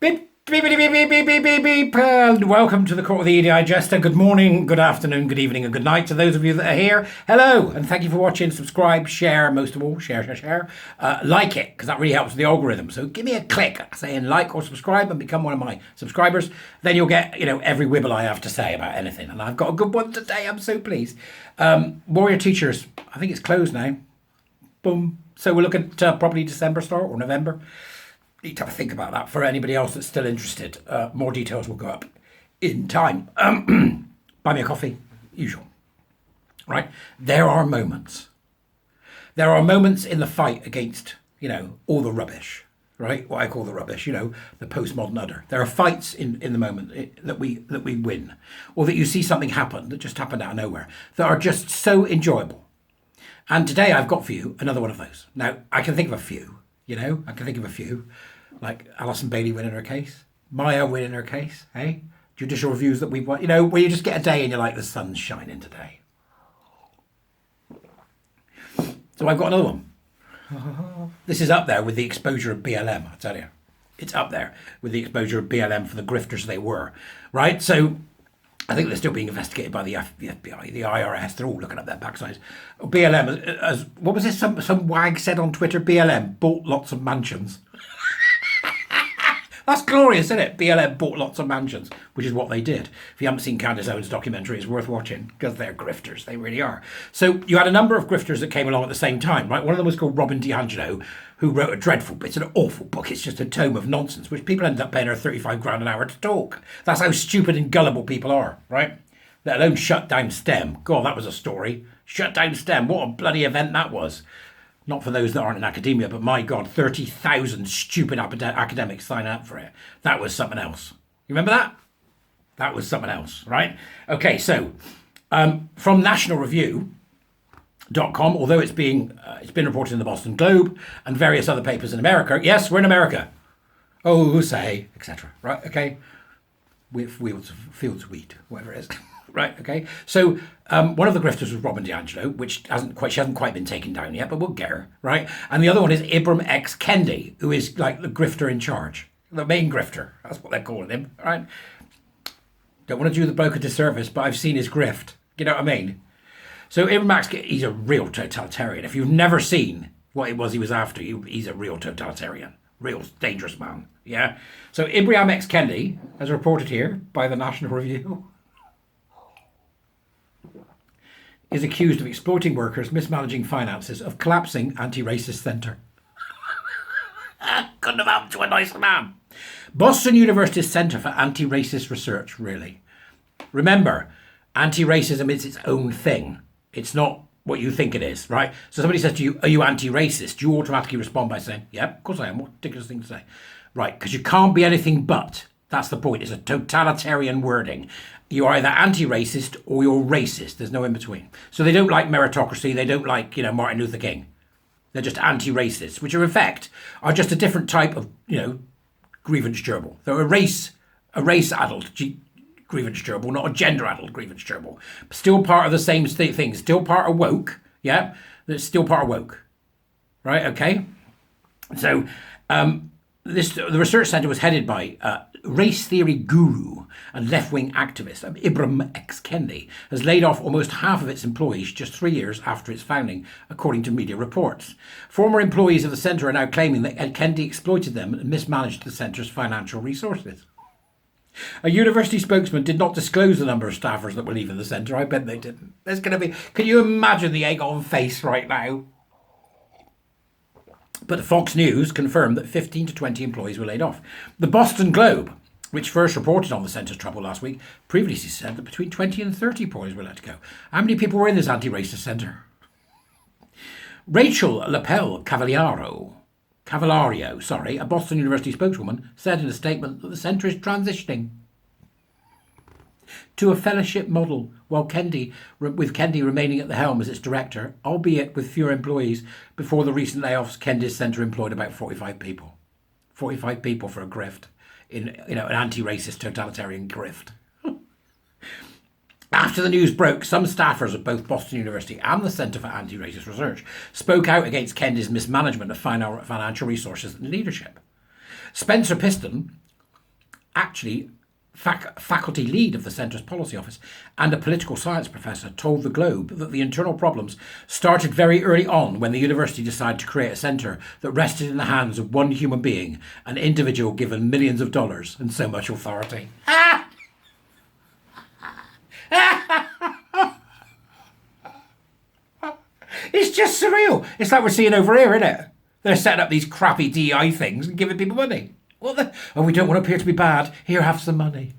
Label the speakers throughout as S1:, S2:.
S1: Beep, beep, beep, beep, beep, beep, beep, beep, beep. And welcome to the Court of the EDI Jester. Good morning, good afternoon, good evening, and good night to those of you that are here. Hello, and thank you for watching. Subscribe, share, most of all, share. Like it, because that really helps with the algorithm. So give me a click saying like or subscribe and become one of my subscribers. Then you'll get, every wibble I have to say about anything. And I've got a good one today. I'm so pleased. Warrior Teachers, I think it's closed now. Boom. So we're looking at probably December start or November. Need to have a think about that for anybody else that's still interested. More details will go up in time. Buy me a coffee, usual. Right? There are moments. There are moments in the fight against, all the rubbish, right? What I call the rubbish, the postmodern udder. There are fights in the moment that we win, or that you see something happen that just happened out of nowhere that are just so enjoyable. And today I've got for you another one of those. Now, I can think of a few. Like Alison Bailey winning her case, Maya winning her case, hey? Judicial reviews that we've won, where you just get a day and you're like, the sun's shining today. So I've got another one. This is up there with the exposure of BLM, I tell you. It's up there with the exposure of BLM for the grifters they were, right? So I think they're still being investigated by the FBI, the IRS. They're all looking at their backsides. BLM, as what was this? Some wag said on Twitter, BLM bought lots of mansions. That's glorious, isn't it? BLM bought lots of mansions, which is what they did. If you haven't seen Candace Owens' documentary, it's worth watching because they're grifters. They really are. So you had a number of grifters that came along at the same time, right? One of them was called Robin DiAngelo, who wrote a dreadful book. It's an awful book. It's just a tome of nonsense, which people end up paying her 35 grand an hour to talk. That's how stupid and gullible people are, right? Let alone shut down STEM. God, that was a story. Shut down STEM. What a bloody event that was. Not for those that aren't in academia, but my God, 30,000 stupid academics sign up for it. That was something else. You remember that? That was something else, right? Okay, so from nationalreview.com, although it's been reported in the Boston Globe and various other papers in America. Yes, we're in America. Oh, say, etc. Right? Okay. With fields of wheat, whatever it is. Right, okay. So one of the grifters was Robin DiAngelo, which she hasn't quite been taken down yet, but we'll get her, right? And the other one is Ibram X Kendi, who is like the grifter in charge, the main grifter. That's what they're calling him, right? Don't want to do the bloke a disservice, but I've seen his grift. You know what I mean? So Ibram X, he's a real totalitarian. If you've never seen what it was he was after, he's a real totalitarian, real dangerous man. Yeah. So Ibram X Kendi, as reported here by the National Review, is accused of exploiting workers, mismanaging finances, of collapsing anti-racist centre. Couldn't have happened to a nicer man. Boston University's Centre for Anti-Racist Research, really. Remember, anti-racism is its own thing. It's not what you think it is, right? So somebody says to you, are you anti-racist? You automatically respond by saying, yeah, of course I am. What a ridiculous thing to say. Right, because you can't be anything but. That's the point. It's a totalitarian wording. You're either anti-racist or you're racist. There's no in between. So they don't like meritocracy. They don't like, Martin Luther King. They're just anti-racists, which in effect are just a different type of, grievance gerbil. They're a race-addled grievance gerbil, not a gender-addled grievance gerbil. Still part of the same thing. Still part of woke. Yeah, that's still part of woke. Right? Okay. So the research centre was headed by race theory guru and left-wing activist Ibram X Kendi has laid off almost half of its employees just 3 years after its founding, according to media reports. Former employees of the centre are now claiming that Kendi exploited them and mismanaged the centre's financial resources. A university spokesman did not disclose the number of staffers that were leaving the centre. I bet they didn't. There's going to be... Can you imagine the egg on face right now? But Fox News confirmed that 15 to 20 employees were laid off. The Boston Globe, which first reported on the centre's trouble last week, previously said that between 20 and 30 employees were let go. How many people were in this anti-racist centre? Rachel Lapel Cavalario, a Boston University spokeswoman, said in a statement that the centre is transitioning to a fellowship model, with Kendi remaining at the helm as its director, albeit with fewer employees. Before the recent layoffs, Kendi's centre employed about 45 people. 45 people for a grift, in an anti-racist totalitarian grift. After the news broke, some staffers of both Boston University and the Centre for Anti-Racist Research spoke out against Kendi's mismanagement of financial resources and leadership. Spencer Piston, actually faculty lead of the Centre's policy office and a political science professor, told the Globe that the internal problems started very early on when the university decided to create a centre that rested in the hands of one human being, an individual given millions of dollars and so much authority. It's just surreal. It's like we're seeing over here, isn't it? They're setting up these crappy DI things and giving people money. Oh, we don't want to appear to be bad. Here, have some money.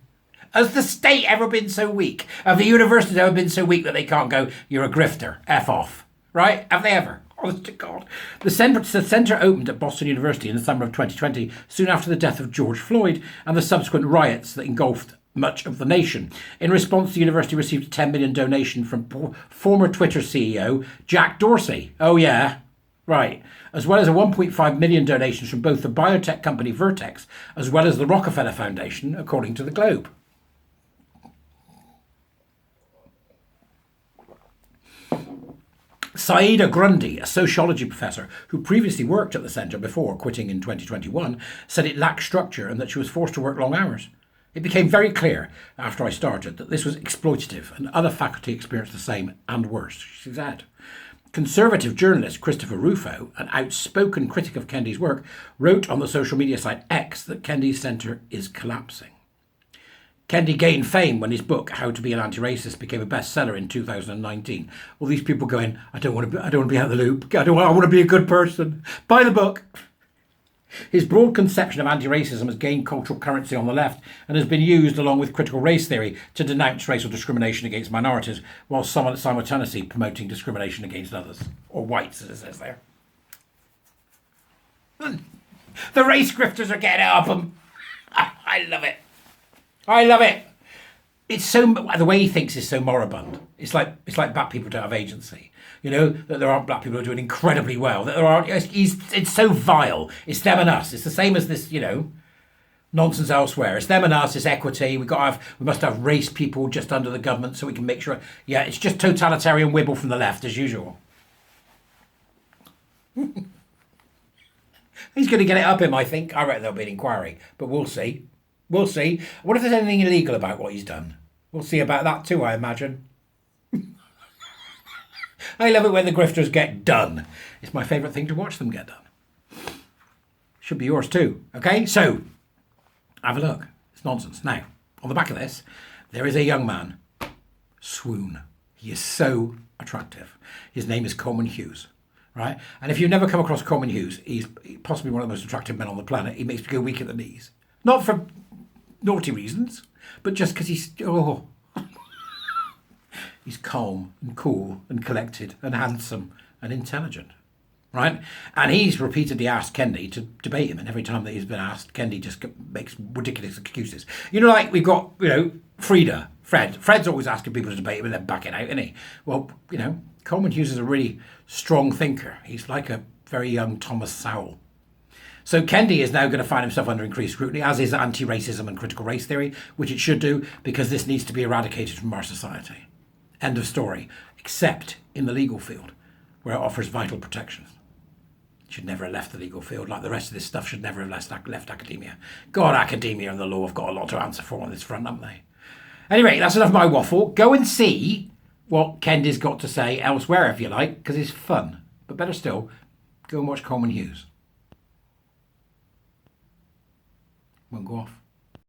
S1: Has the state ever been so weak? Have the universities ever been so weak that they can't go, you're a grifter, F off? Right? Have they ever? Honest to God. The centre opened at Boston University in the summer of 2020, soon after the death of George Floyd and the subsequent riots that engulfed much of the nation. In response, the university received a $10 million donation from former Twitter CEO Jack Dorsey. Oh, yeah. Right. As well as a 1.5 million donations from both the biotech company Vertex as well as the Rockefeller Foundation, according to the Globe. Saida Grundy, a sociology professor who previously worked at the centre before quitting in 2021, said it lacked structure and that she was forced to work long hours. It became very clear after I started that this was exploitative and other faculty experienced the same and worse, she said. Conservative journalist Christopher Rufo, an outspoken critic of Kendi's work, wrote on the social media site X that Kendi's centre is collapsing. Kendi gained fame when his book How to Be an Antiracist became a bestseller in 2019. All these people going, I don't want to be out of the loop. I want to be a good person. Buy the book. His broad conception of anti-racism has gained cultural currency on the left and has been used along with critical race theory to denounce racial discrimination against minorities while simultaneously promoting discrimination against others, or whites as it says there. The race grifters are getting it up them. I love it. I love it. It's so, the way he thinks is so moribund. It's like black people don't have agency. You know, that there aren't black people who are doing incredibly well. That there are, it's so vile. It's them and us. It's the same as this, nonsense elsewhere. It's them and us. It's equity. We must have race people just under the government so we can make sure. Yeah, it's just totalitarian wibble from the left as usual. He's going to get it up him, I think. I reckon there'll be an inquiry, but we'll see. We'll see. What if there's anything illegal about what he's done? We'll see about that too, I imagine. I love it when the grifters get done. It's my favourite thing to watch them get done. Should be yours too. Okay, so have a look. It's nonsense. Now, on the back of this, there is a young man. Swoon. He is so attractive. His name is Coleman Hughes. Right? And if you've never come across Coleman Hughes, he's possibly one of the most attractive men on the planet. He makes me go weak at the knees. Not for naughty reasons, but just because he's he's calm and cool and collected and handsome and intelligent, right? And he's repeatedly asked Kendi to debate him, and every time that he's been asked, Kendi just makes ridiculous excuses. Like we've got, Fred's always asking people to debate him and then backing out, isn't he? Well, Coleman Hughes is a really strong thinker. He's like a very young Thomas Sowell. So Kendi is now going to find himself under increased scrutiny, as is anti-racism and critical race theory, which it should do, because this needs to be eradicated from our society. End of story. Except in the legal field, where it offers vital protections. It should never have left the legal field. Like the rest of this stuff should never have left academia. God, academia and the law have got a lot to answer for on this front, haven't they? Anyway, that's enough of my waffle. Go and see what Kendi's got to say elsewhere, if you like, because it's fun. But better still, go and watch Coleman Hughes. Won't go off.